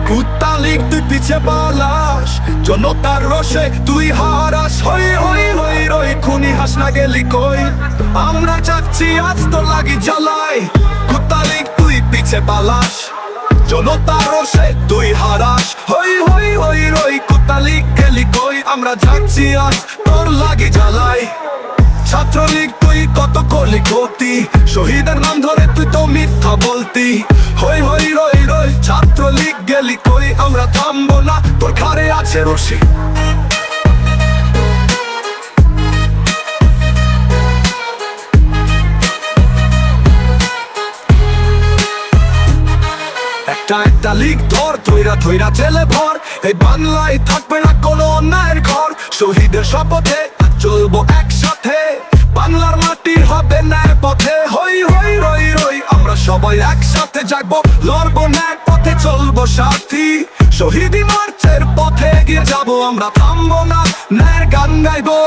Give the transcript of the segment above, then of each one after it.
কুত্তালিক তুই পিছে পালাস, জনতার রোষে তুই হারাস। হই হই হই রই খুনি হাস না গেলি কই, আমরা যাচ্ছি আজ তো লাগি জ্বালাই। কুত্তালিক তুই পিছে পালাস, জনতার রোষে তুই হারাস। হই হই হই রই কুত্তালিক গেলি কই, আমরা যাচ্ছি আজ তোর লাগি জ্বালাই। ছাত্রলীগ তুই কত করলি ক্ষতি, শহীদের নাম ধরে তুই তো মিথ্যা বলতি। হই হই রই রই ছাত্রলীগ গেলি কই, আমরা থামবো না তোর ঘাড়ে আছে রশি। একটা একটা লীগ ধর, ধৈরা ধৈরা জেলে ভর। এই বাংলায় থাকবে না কোনো অন্যায়ের ঘর, শহীদের শপথে চলবো একসাথে, বাংলার মাটি হবে ন্যায় পথে। হই হই রই রই আমরা সবাই একসাথে জাগবো, লড়বো ন্যায় পথে চলবো সাথী। শহীদি মার্চের পথে এগিয়ে যাবো, আমরা থামবো না ন্যায়ের গান গাইবো।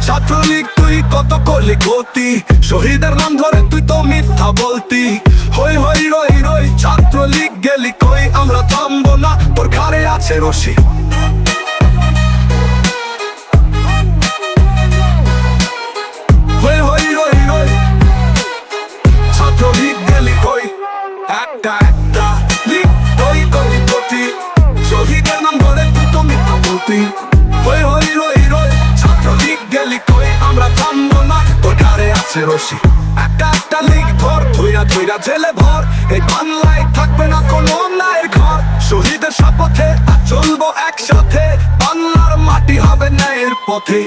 ছাত্রলীগ তুই কত করলি ক্ষতি, শহীদের নাম ধরে তুই তো মিথ্যা বলতি। হই হই রই রই ছাত্রলীগ গেলি কই, আমরা থামবো না তোর ঘাড়ে আছে রশি। হই হই রই রই ছাত্রলীগ গেলি কই, একটা একটা লীগ কই কই ক্ষতি, শহীদের নাম ধরে তুই তো মিথ্যা বলতি। হই হই রই রই ছাত্রলীগ গেলি কই, আমরা থামবো না তোর ঘাড়ে আছে রশি। একটা একটা লীগ ধর, ধৈরা ধৈরা জেলে ভর। এই বাংলায় থাকবে না কোনো অন্যায়ের ঘর, শহীদের শপথে চলবো একসাথে, বাংলার মাটি হবে ন্যায়ের পথে।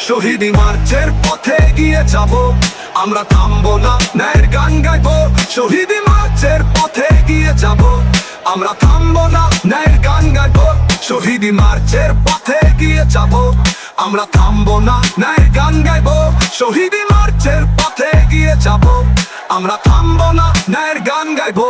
শহীদি মার্চের পথে এগিয়ে যাব, আমরা থামবো না ন্যায়ের গান গাইবো। শহীদি মার্চের পথে এগিয়ে যাব, আমরা থামবো না ন্যায়ের গান গাইবো। শহীদি মার্চের পথে এগিয়ে যাব, আমরা থামবো না ন্যায়ের গান গাইবো। শহীদি মার্চের পথে এগিয়ে যাব, আমরা থামবো না ন্যায়ের গান গাইবো।